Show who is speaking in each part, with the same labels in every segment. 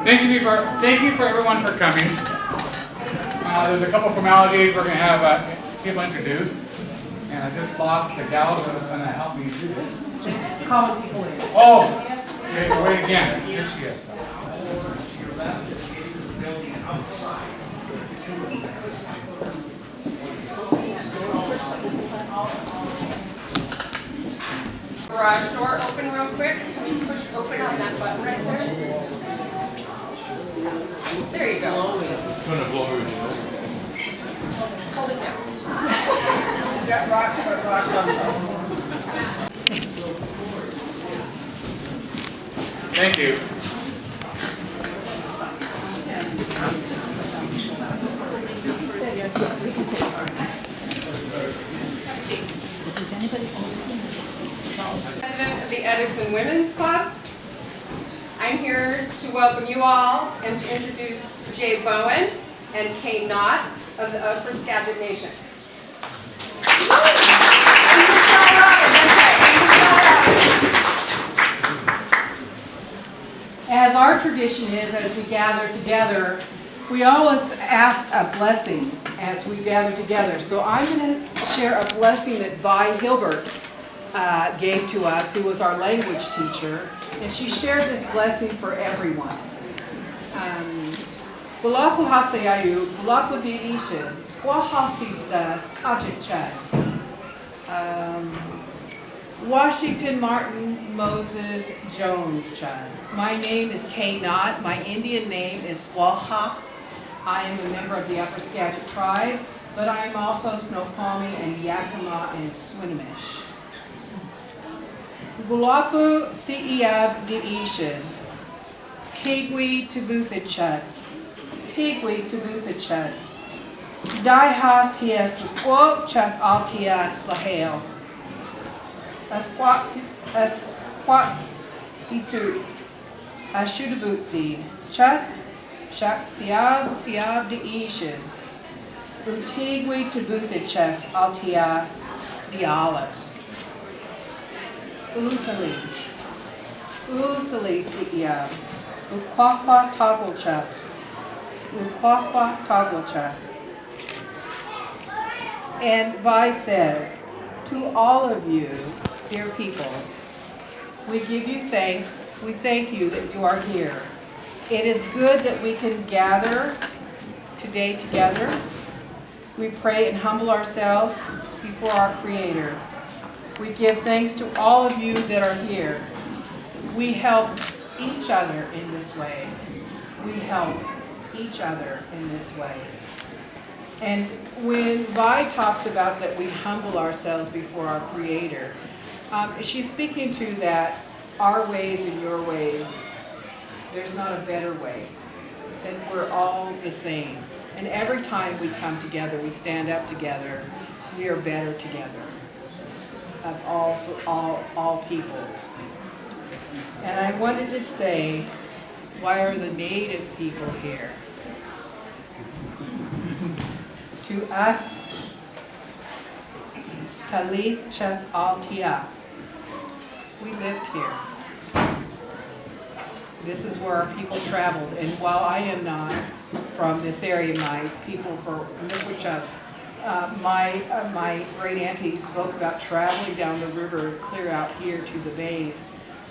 Speaker 1: Thank you for everyone for coming. There's a couple formalities we're going to have people introduced. And I just lost the gal who was going to help me do this.
Speaker 2: Calling people in.
Speaker 1: Oh, okay, wait again. Here she is.
Speaker 3: Garage door open real quick. Can you push open on that button right there? There you go. Hold it down.
Speaker 2: You got rocks on the
Speaker 1: Thank you.
Speaker 3: President of the Edison Women's Club. I'm here to welcome you all and to introduce Jay Bowen and Kay Knott of the First Cabinet Nation.
Speaker 2: As our tradition is, as we gather together, we always ask a blessing as we gather together. So I'm going to share a blessing that Vi Hilbert gave to us, who was our language teacher, and she shared this blessing for everyone. Bulaku hasayayu, bulaku diishin, squahasistas kajichan. Washington Martin Moses Jones Chun. My name is Kay Knott. My Indian name is Squaha. I am a member of the Upper Skagit tribe, but I am also Snoqualmie and Yakima and Swinomish. Bulapu Siiyab Diishin. Tigwi Tabuthachud. Tigwi Tabuthachud. Daiha Tias Squat Chut Altia Slahale. Asquat Itu Ashudabutsi Chut Shak Siab Deishin Utigwi Tabuthachut Altia Diala Ukali Siab Uquaqua Togglechuk Uquaqua Togglechuk. And Vi says, to all of you, dear people, we give you thanks. We thank you that you are here. It is good that we can gather today together. We pray and humble ourselves before our Creator. We give thanks to all of you that are here. We help each other in this way. We help each other in this way. And when Vi talks about that we humble ourselves before our Creator, she's speaking to that our ways and your ways, there's not a better way. And we're all the same. And every time we come together, we stand up together, we are better together of all peoples. And I wanted to say, why are the native people here? To us, Talit Chef Altia. We lived here. This is where our people traveled. And while I am not from this area, my people for Miquachucks, my great auntie spoke about traveling down the river clear out here to the bays.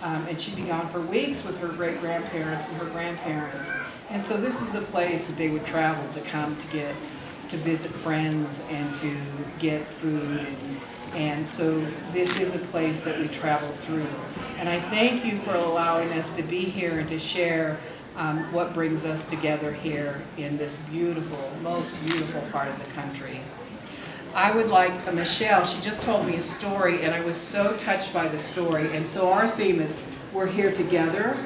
Speaker 2: And she'd be gone for weeks with her great-grandparents and her grandparents. And so this is a place that they would travel to come to visit friends and to get food. And so this is a place that we traveled through. And I thank you for allowing us to be here and to share what brings us together here in this beautiful, most beautiful part of the country. I would like Michelle, she just told me a story and I was so touched by the story. And so our theme is we're here together.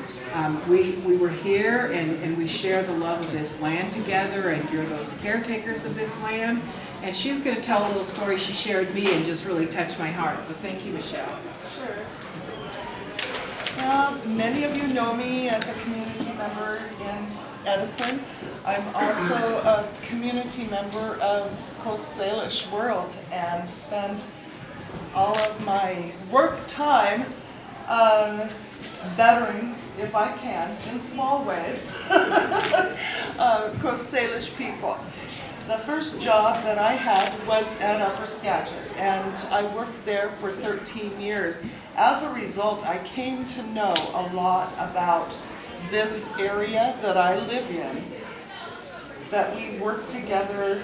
Speaker 2: We were here and we share the love of this land together, and you're those caretakers of this land. And she's going to tell a little story she shared me and just really touched my heart. So thank you, Michelle.
Speaker 4: Sure. Well, many of you know me as a community member in Edison. I'm also a community member of Coast Salish World and spent all of my work time bettering, if I can, in small ways, Coast Salish people. The first job that I had was at Upper Skagit, and I worked there for 13 years. As a result, I came to know a lot about this area that I live in, that we work together,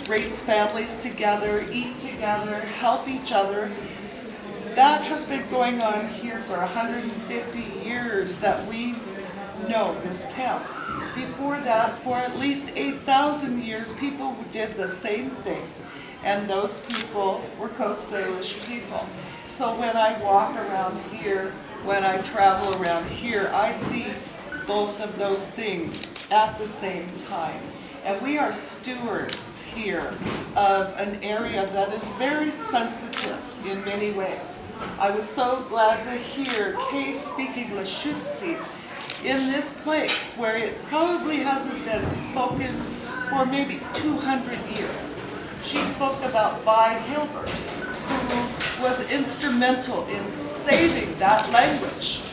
Speaker 4: raise families together, eat together, help each other. That has been going on here for 150 years that we know this town. Before that, for at least 8,000 years, people did the same thing. And those people were Coast Salish people. So when I walk around here, when I travel around here, I see both of those things at the same time. And we are stewards here of an area that is very sensitive in many ways. I was so glad to hear Kay speaking Lashutsi in this place where it probably hasn't been spoken for maybe 200 years. She spoke about Vi Hilbert, who was instrumental in saving that language.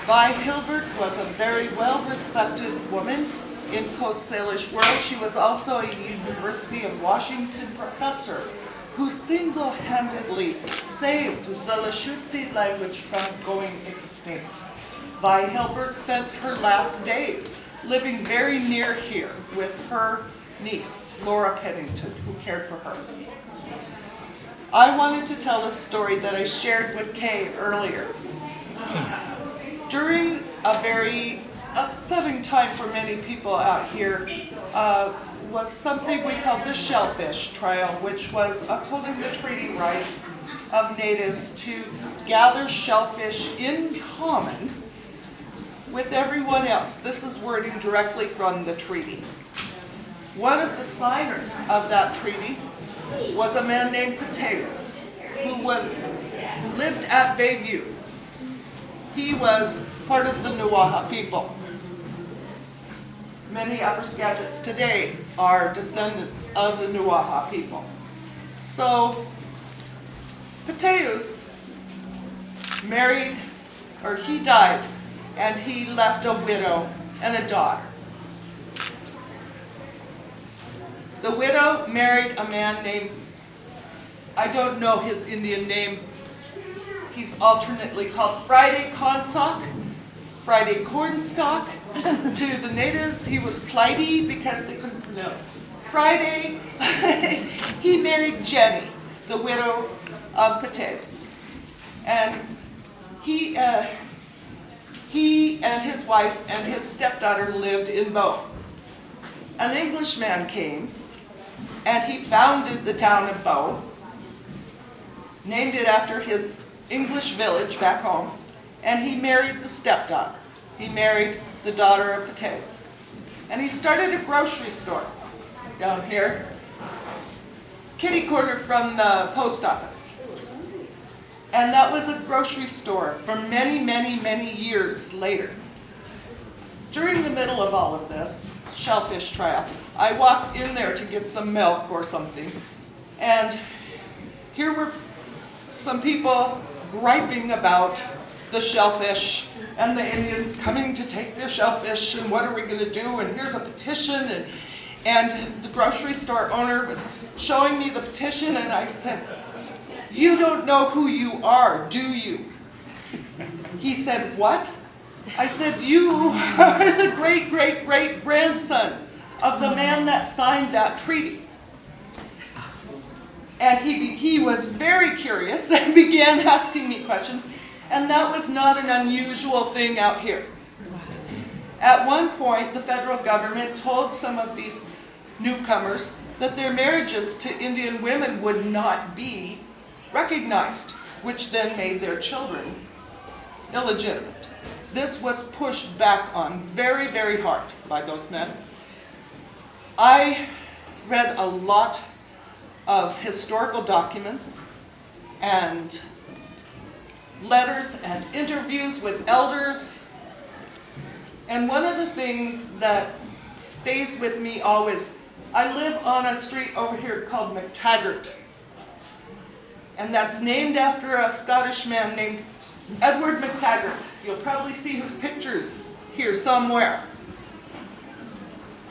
Speaker 4: Vi Hilbert was a very well-respected woman in Coast Salish world. She was also a University of Washington professor who single-handedly saved the Lashutsi language from going extinct. Vi Hilbert spent her last days living very near here with her niece, Laura Pennington, who cared for her. I wanted to tell a story that I shared with Kay earlier. During a very upsetting time for many people out here was something we called the Shellfish Trial, which was upholding the treaty rights of natives to gather shellfish in common with everyone else. This is wording directly from the treaty. One of the signers of that treaty was a man named Pateus, who lived at Bayview. He was part of the Nuaha people. Many Upper Skagits today are descendants of the Nuaha people. So Pateus married, or he died, and he left a widow and a daughter. The widow married a man named, I don't know his Indian name, he's alternately called Friday Cornstalk, Friday Cornstalk. To the natives, he was Plighty because they couldn't pronounce. Friday, he married Jenny, the widow of Pateus. And he and his wife and his stepdaughter lived in Bowen. An Englishman came and he founded the town of Bowen, named it after his English village back home, and he married the stepdaughter. He married the daughter of Pateus. And he started a grocery store down here, kitty corner from the post office. And that was a grocery store for many, many, many years later. During the middle of all of this shellfish trial, I walked in there to get some milk or something, and here were some people griping about the shellfish and the Indians coming to take their shellfish, and what are we going to do, and here's a petition, and the grocery store owner was showing me the petition, and I said, "You don't know who you are, do you?" He said, "What?" I said, "You are the great-great-great-grandson of the man that signed that treaty." And he was very curious and began asking me questions, and that was not an unusual thing out here. At one point, the federal government told some of these newcomers that their marriages to Indian women would not be recognized, which then made their children illegitimate. This was pushed back on very, very hard by those men. I read a lot of historical documents and letters and interviews with elders. And one of the things that stays with me always, I live on a street over here called McTaggart. And that's named after a Scottish man named Edward McTaggart. You'll probably see his pictures here somewhere.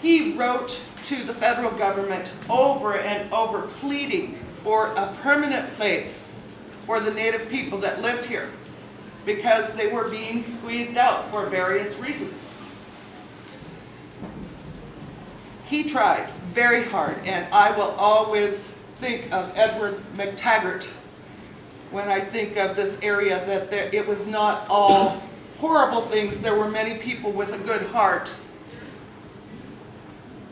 Speaker 4: He wrote to the federal government over and over pleading for a permanent place for the Native people that lived here because they were being squeezed out for various reasons. He tried very hard, and I will always think of Edward McTaggart when I think of this area, that it was not all horrible things. There were many people with a good heart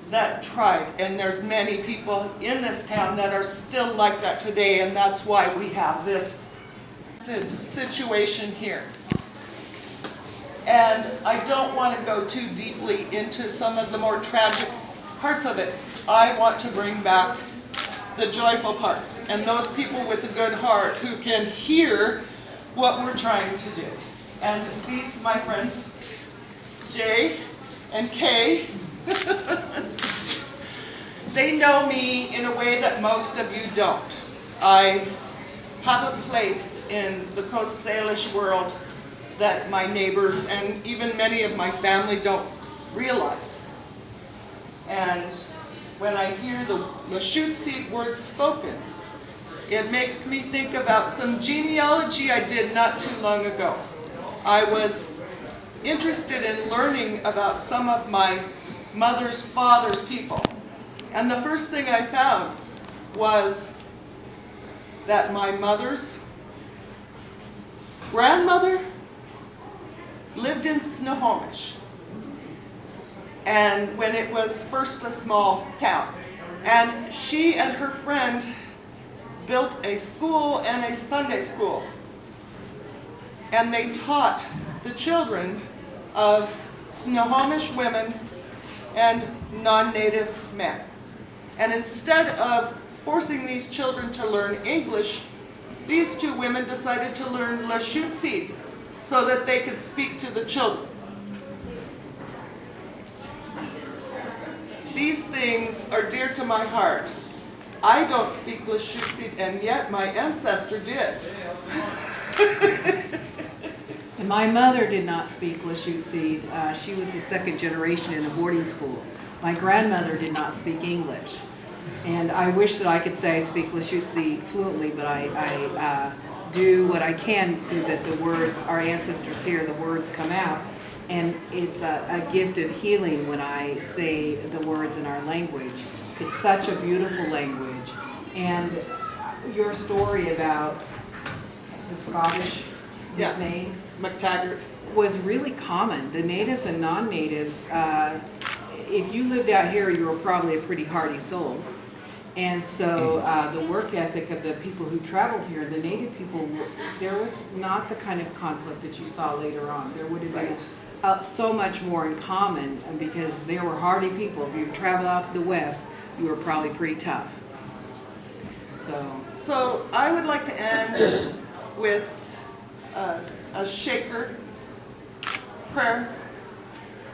Speaker 4: that tried, and there's many people in this town that are still like that today, and that's why we have this situation here. And I don't want to go too deeply into some of the more tragic parts of it. I want to bring back the joyful parts and those people with a good heart who can hear what we're trying to do. And these, my friends, Jay and Kay, they know me in a way that most of you don't. I have a place in the Coast Salish world that my neighbors and even many of my family don't realize. And when I hear the Lashutsi words spoken, it makes me think about some genealogy I did not too long ago. I was interested in learning about some of my mother's father's people. And the first thing I found was that my mother's grandmother lived in Snohomish, and when it was first a small town. And she and her friend built a school and a Sunday school. And they taught the children of Snohomish women and non-native men. And instead of forcing these children to learn English, these two women decided to learn Lashutsi so that they could speak to the children. These things are dear to my heart. I don't speak Lashutsi, and yet my ancestor did.
Speaker 2: And my mother did not speak Lashutsi. She was the second generation in a boarding school. My grandmother did not speak English. And I wish that I could say I speak Lashutsi fluently, but I do what I can so that the words, our ancestors hear, the words come out. And it's a gift of healing when I say the words in our language. It's such a beautiful language. And your story about the Scottish, his name?
Speaker 4: McTaggart.
Speaker 2: Was really common. The natives and non-natives, if you lived out here, you were probably a pretty hardy soul. And so the work ethic of the people who traveled here, the native people, there was not the kind of conflict that you saw later on. There would have been so much more in common because they were hardy people. If you travel out to the west, you were probably pretty tough.
Speaker 4: So I would like to end with a shaker prayer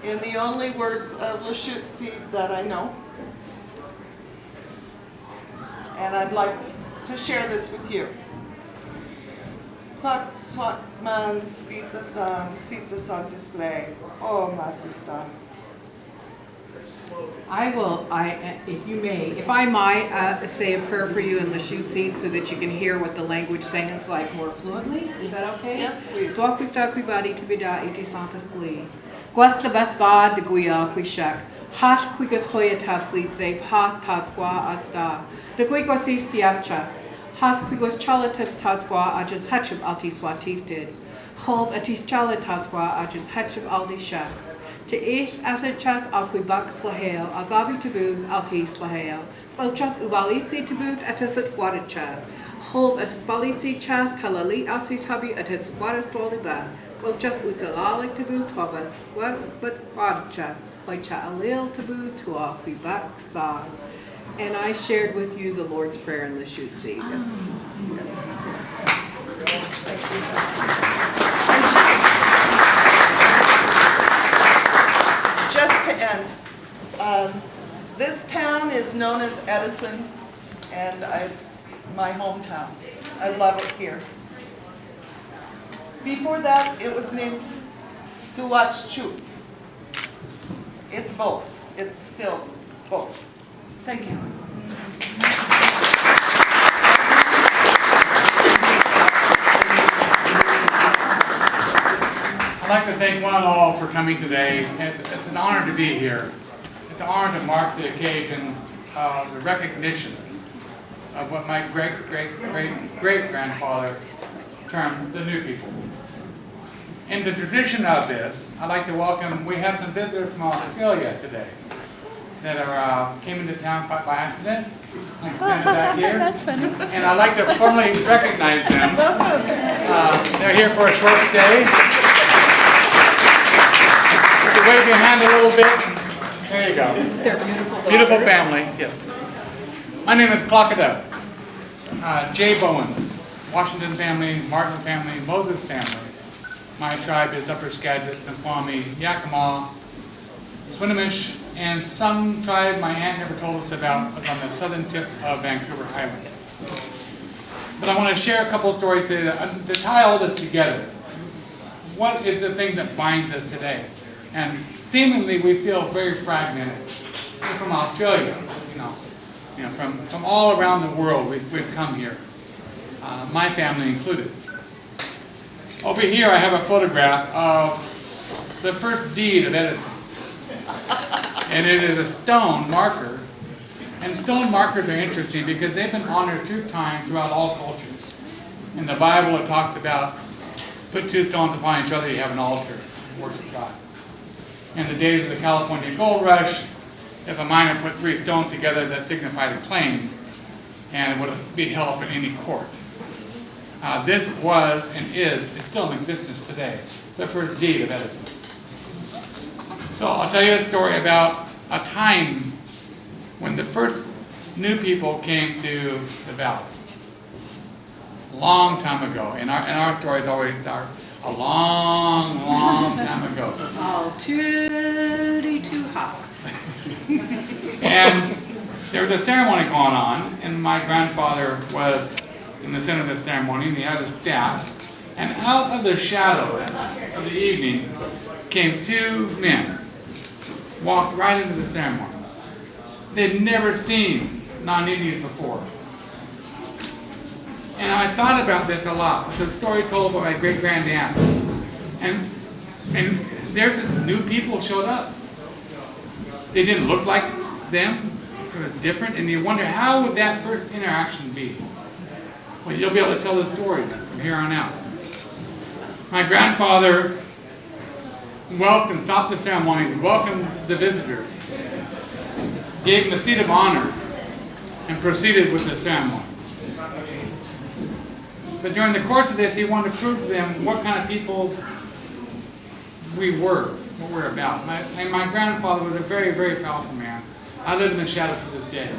Speaker 4: in the only words of Lashutsi that I know. And I'd like to share this with you. Kwak swat man sita san display. Oh, my sister. If I might say a prayer for you in Lashutsi so that you can hear what the language sounds like more fluently. Is that okay? Yes, please.
Speaker 2: Gwat the bath bad the guya quishak. Hash quigus hoya tabsleet zave ha tatsqua adsta. The guigosif siapcha. Has quigos chala tips tatsqua ajas hatchib alti swatif did. Holb atis chala tatsqua ajas hatchib aldi shak. To ish asachat alquibak slahel, azabi tabuth alti slahel. Glochat ubalitzi tabuth atasat guadacha. Holb atasbalitzi cha talalit alti tabi atas guadastoliba. Glochat utalalik tabuth tobas but guadacha. Cha alil tabu to alquibak sa. And I shared with you the Lord's Prayer in Lashutsi.
Speaker 4: Just to end, this town is known as Edison, and it's my hometown. I love it here. Before that, it was named Duachchu. It's both. It's still both. Thank you.
Speaker 1: I'd like to thank one and all for coming today. It's an honor to be here. It's an honor to mark the occasion of the recognition of what my great-great-great-grandfather termed the new people. In the tradition of this, I'd like to welcome, we have some visitors from Australia today that are came into town by accident. I stand back here.
Speaker 5: That's funny.
Speaker 1: And I'd like to formally recognize them. They're here for a short stay. If you wave your hand a little bit, there you go.
Speaker 2: They're beautiful daughters.
Speaker 1: Beautiful family, yes. My name is Clockada. J. Bowen, Washington family, Martin family, Moses family. My tribe is Upper Skagit, Snoqualmie, Yakima, Swinomish, and some tribe my aunt never told us about was on the southern tip of Vancouver Island. But I want to share a couple of stories to tie all this together. What is the thing that binds us today? And seemingly we feel very fragmented. We're from Australia, from all around the world we've come here, my family included. Over here I have a photograph of the first deed of Edison. And it is a stone marker. And stone markers are interesting because they've been honored through time throughout all cultures. In the Bible it talks about put two stones upon each other, you have an altar, worship God. In the days of the California gold rush, if a miner put three stones together, that signified a claim, and it would be held up in any court. This was and is still in existence today, the first deed of Edison. So I'll tell you a story about a time when the first new people came to the valley. A long time ago, and our stories always start a long, long time ago.
Speaker 2: Oh, too hot.
Speaker 1: And there was a ceremony going on, and my grandfather was in the center of the ceremony, and he had his staff. And out of the shadows of the evening came two men, walked right into the ceremony. They'd never seen non-Indians before. And I thought about this a lot. It's a story told by my great-grand-aunt. And there's this new people showed up. They didn't look like them. It was different. And you wonder, how would that first interaction be? Well, you'll be able to tell the story from here on out. My grandfather welcomed, stopped the ceremonies, welcomed the visitors, gave them a seat of honor, and proceeded with the ceremony. But during the course of this, he wanted to prove to them what kind of people we were, what we're about. My grandfather was a very, very powerful man. I live in the shadow to this day.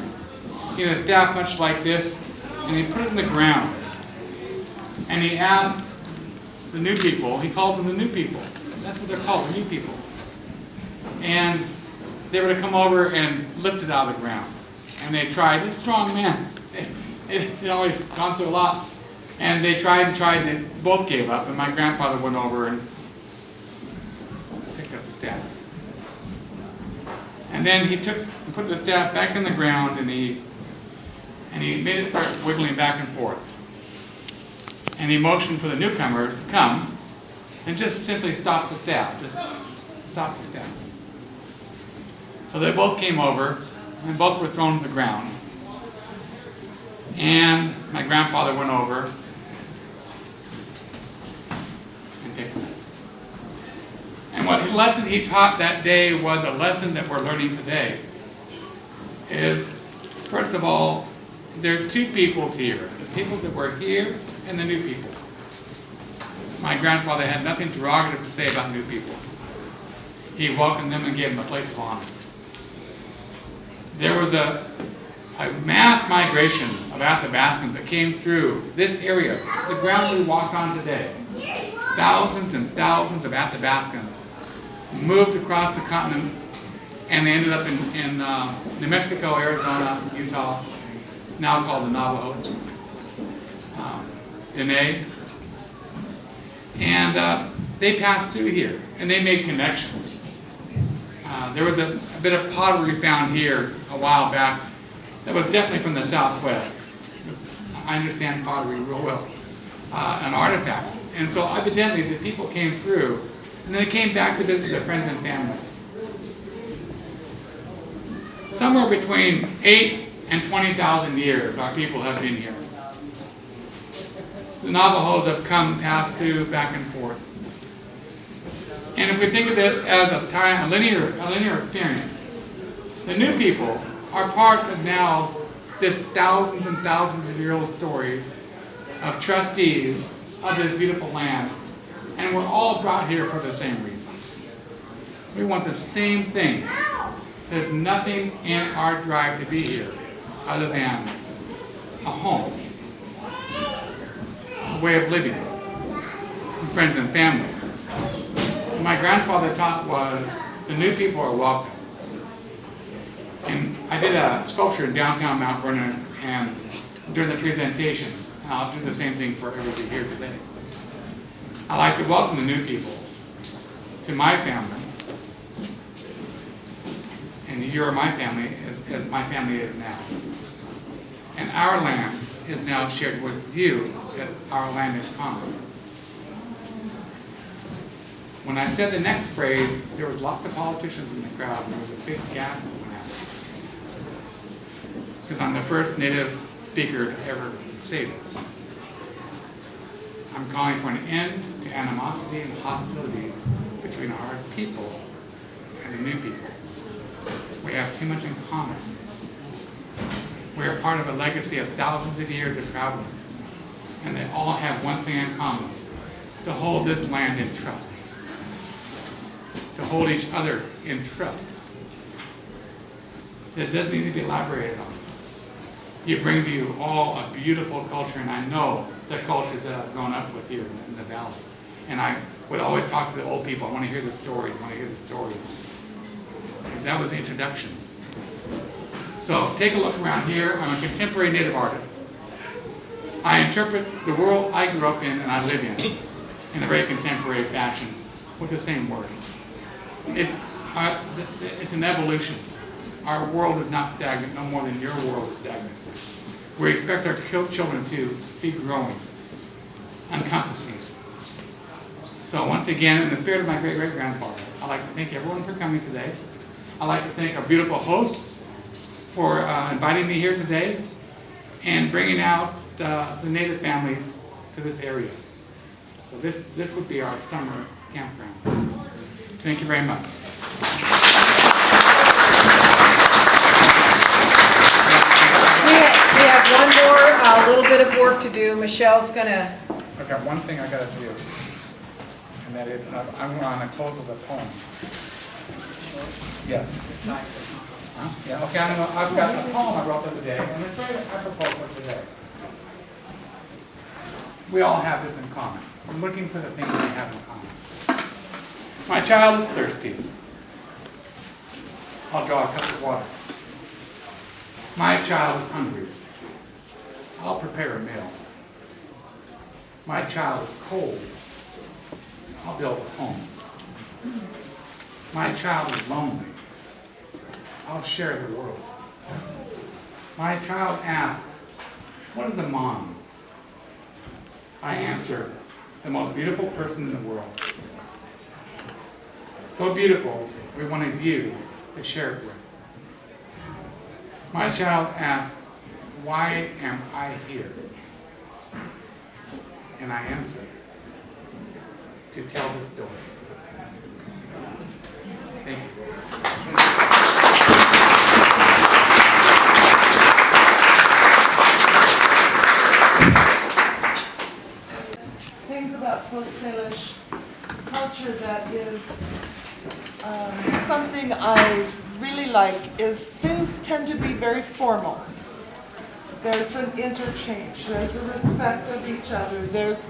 Speaker 1: He had a staff much like this, and he put it in the ground. And he asked the new people, he called them the new people. That's what they're called, the new people. And they were to come over and lift it out of the ground. And they tried, this strong man, they'd always gone through a lot. And they tried and tried, and they both gave up. And my grandfather went over and picked up the staff. And then he put the staff back in the ground, and he made it start wiggling back and forth. And he motioned for the newcomers to come and just simply stop the staff. Just stop the staff. So they both came over, and both were thrown to the ground. And my grandfather went over and picked them up. And what lesson he taught that day was a lesson that we're learning today. Is, first of all, there's two peoples here. The people that were here and the new people. My grandfather had nothing derogative to say about new people. He welcomed them and gave them a place of honor. There was a mass migration of Athabascans that came through this area, the ground we walk on today. Thousands and thousands of Athabascans moved across the continent, and they ended up in New Mexico, Arizona, Utah, now called the Navajos, Dene. And they passed through here, and they made connections. There was a bit of pottery found here a while back that was definitely from the Southwest. I understand pottery real well, an artifact. And so evidently the people came through, and then they came back to visit their friends and family. Somewhere between 8 and 20,000 years our people have been here. The Navajos have come, passed through, back and forth. And if we think of this as a linear experience, the new people are part of now this thousands and thousands of year old stories of trustees of this beautiful land, and we're all brought here for the same reasons. We want the same thing. There's nothing in our drive to be here other than a home, a way of living, and friends and family. What my grandfather taught was the new people are welcome. And I did a sculpture in downtown Mount Vernon, and during the presentation, and I'll do the same thing for everybody here today. I like to welcome the new people to my family, and you're my family as my family is now. And our land is now shared with you, that our land is common. When I said the next phrase, there was lots of politicians in the crowd, and there was a big gasp that went out. Because I'm the first Native speaker to ever say this. I'm calling for an end to animosity and hostility between our people and the new people. We have too much in common. We are part of a legacy of thousands of years of travel, and they all have one thing in common: to hold this land in trust, to hold each other in trust. That doesn't need to be elaborated on. You bring to you all a beautiful culture, and I know the cultures that I've grown up with here in the valley. And I would always talk to the old people. I want to hear the stories. I want to hear the stories. Because that was the introduction. So take a look around here. I'm a contemporary Native artist. I interpret the world I grew up in and I live in a very contemporary fashion with the same words. It's an evolution. Our world is not stagnant, no more than your world is stagnant. We expect our children to be growing, encompassing. So once again, in the spirit of my great-great-grandfather, I'd like to thank everyone for coming today. I'd like to thank our beautiful hosts for inviting me here today and bringing out the Native families to this area. So this would be our summer campground. Thank you very much.
Speaker 2: We have one more little bit of work to do. Michelle's gonna.
Speaker 1: I've got one thing I got to do, and that is I'm going to close with a poem. Yes. Huh? Yeah. Okay. I've got a poem I wrote the other day, and it's very apropos for today. We all have this in common. We're looking for the things we have in common. My child is thirsty. I'll draw a cup of water. My child is hungry. I'll prepare a meal. My child is cold. I'll build a home. My child is lonely. I'll share the world. My child asks, what is a mom? I answer, the most beautiful person in the world. So beautiful, we wanted you to share it with. My child asks, why am I here? And I answer, to tell the story. Thank you.
Speaker 4: Things about Post Salish culture that is something I really like is things tend to be very formal. There's an interchange, there's a respect of each other, there's,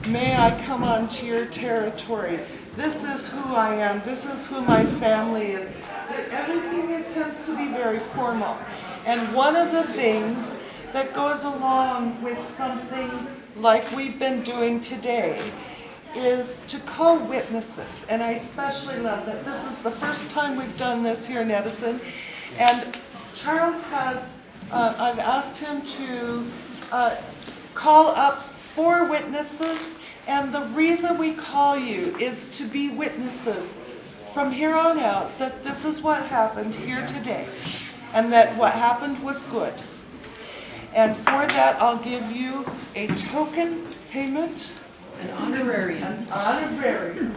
Speaker 4: may I come onto your territory, this is who I am, this is who my family is. Everything it tends to be very formal. And one of the things that goes along with something like we've been doing today is is to call witnesses. And I especially love that this is the first time we've done this here in Edison. And Charles has, I've asked him to call up 4 witnesses. And the reason we call you is to be witnesses from here on out that this is what happened here today. And that what happened was good. And for that, I'll give you a token payment.
Speaker 2: An honorarium.
Speaker 4: An honorarium.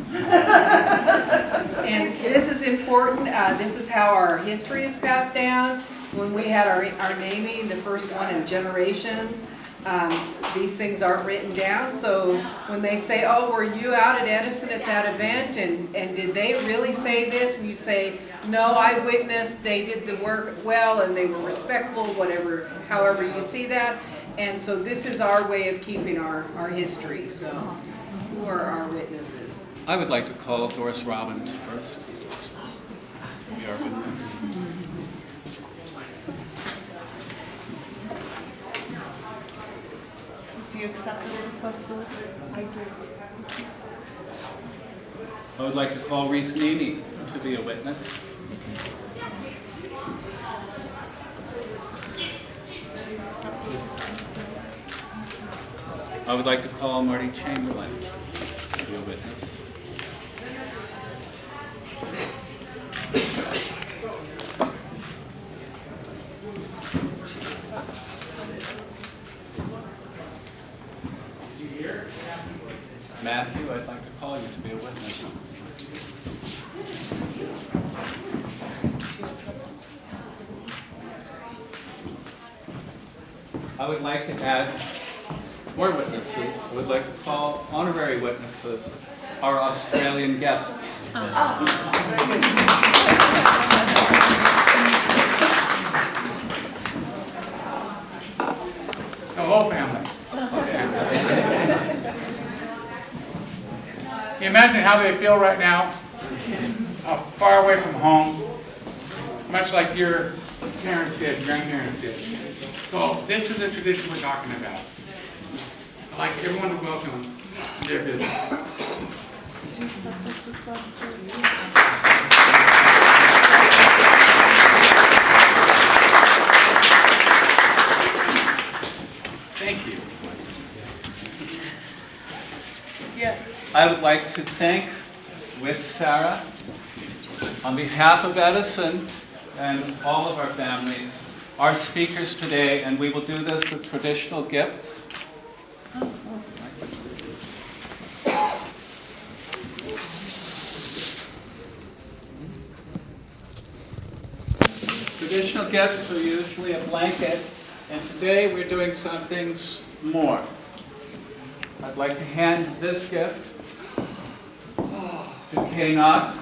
Speaker 2: And this is important. This is how our history is passed down. When we had our naming, the first one in generations, these things aren't written down. So when they say, oh, were you out at Edison at that event? And did they really say this? And you'd say, no, I witnessed, they did the work well and they were respectful, whatever, however you see that. And so this is our way of keeping our history. So who are our witnesses?
Speaker 5: I would like to call Doris Robbins first to be our witness.
Speaker 4: Do you accept this responsibility? I do.
Speaker 5: I would like to call Reese Neamy to be a witness. I would like to call Marty Chamberlain to be a witness. Matthew, I'd like to call you to be a witness. I would like to add more witnesses. I would like to call honorary witnesses, our Australian guests.
Speaker 1: Hello, family. Can you imagine how they feel right now, far away from home, much like your parents did, grandparents did. So this is the tradition we're talking about. I'd like everyone to welcome them to their visit.
Speaker 4: Do you accept this responsibility?
Speaker 1: Thank you.
Speaker 4: Yes.
Speaker 5: I would like to thank, with Sarah, on behalf of Edison and all of our families, our speakers today, and we will do this with traditional gifts. Traditional gifts are usually a blanket, and today we're doing some things more. I'd like to hand this gift to Kay Knott.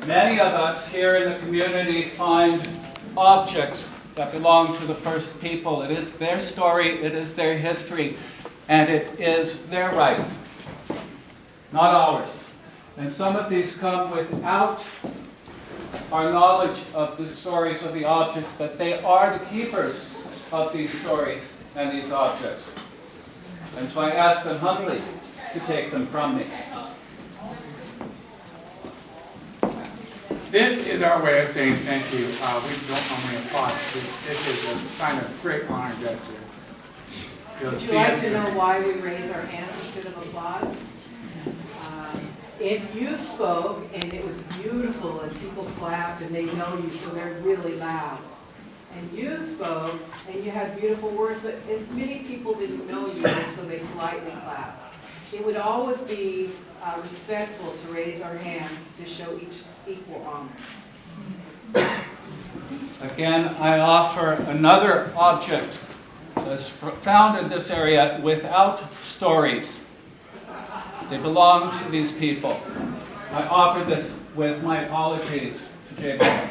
Speaker 5: Many of us here in the community find objects that belong to the first people. It is their story, it is their history, and it is their right, not ours. And some of these come without our knowledge of the stories of the objects, but they are the keepers of these stories and these objects. And so I ask them humbly to take them from me.
Speaker 1: This is our way of saying thank you. We don't normally applaud. This is a sign of great honor and gesture.
Speaker 2: Would you like to know why we raise our hands instead of applaud? If you spoke and it was beautiful and people clapped and they know you, so they're really loud. And you spoke and you had beautiful words, but many people didn't know you, and so they politely clapped. It would always be respectful to raise our hands to show each equal honor.
Speaker 5: Again, I offer another object that's found in this area without stories. They belong to these people. I offer this with my apologies to J. Bowen.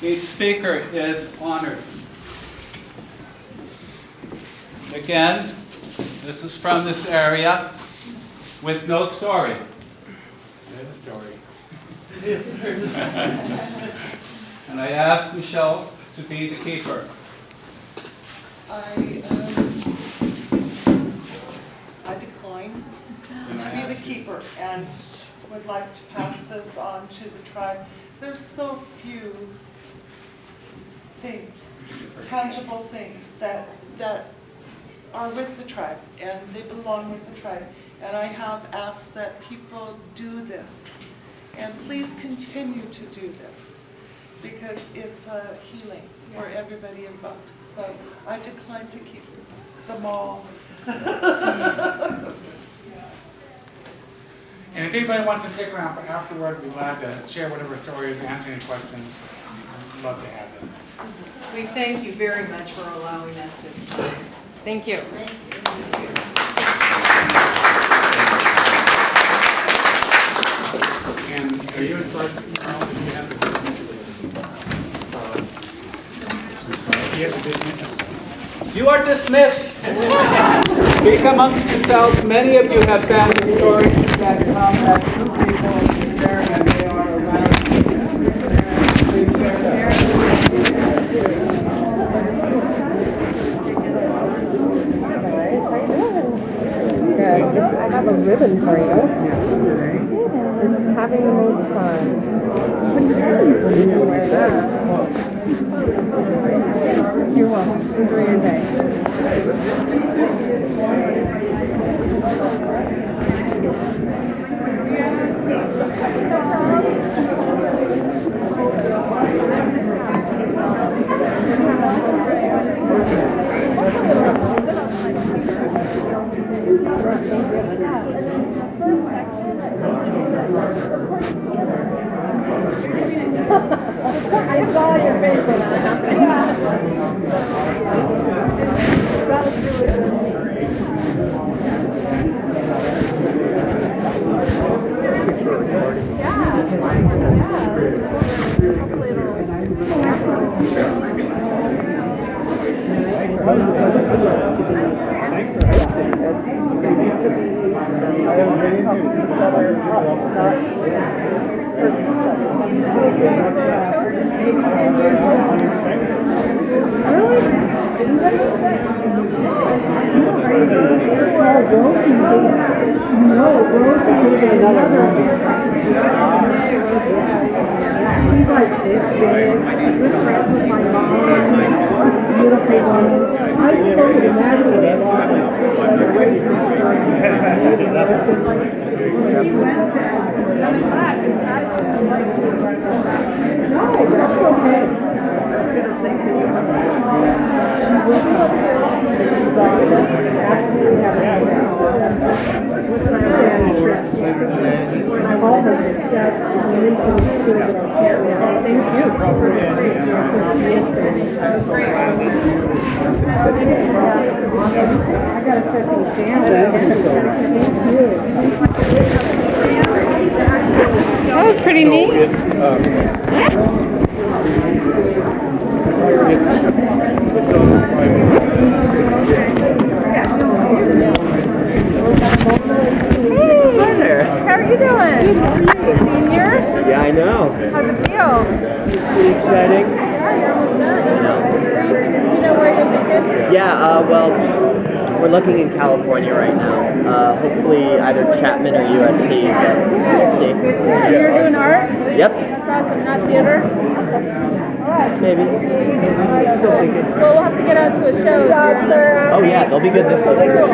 Speaker 5: Each speaker is honored. Again, This is from this area with no story.
Speaker 1: There's a story.
Speaker 5: And I asked Michelle to be the keeper.
Speaker 4: I decline to be the keeper and would like to pass this on to the tribe. There's so few things, tangible things that are with the tribe and they belong with the tribe. And I have asked that people do this. And please continue to do this because it's a healing for everybody involved. So I decline to keep them all.
Speaker 1: And if anybody wants to stick around for afterwards, we'd be glad to share whatever stories, answer any questions. I'd love to have them.
Speaker 2: We thank you very much for allowing us this time.
Speaker 3: Thank you.
Speaker 1: And are you in charge?
Speaker 5: You are dismissed. Speak amongst yourselves. Many of you have family stories that come as two people share, and they are around. Please share them.
Speaker 6: Good. I have a ribbon for you. It's having the most fun. You're welcome. Enjoy your day. I saw your face when I That was really good. That was pretty neat. Hi there. How are you doing? Senior?
Speaker 7: Yeah, I know.
Speaker 6: How's it feel?
Speaker 7: Pretty exciting.
Speaker 6: You know where you'll be good?
Speaker 7: Yeah, well, we're looking in California right now. Hopefully either Chapman or USC, but we'll see.
Speaker 6: And you're doing art?
Speaker 7: Yep,
Speaker 6: That's awesome. Not theater?
Speaker 7: maybe. Still thinking.
Speaker 6: Well, we'll have to get out to a show.
Speaker 7: Oh yeah, they'll be good this year.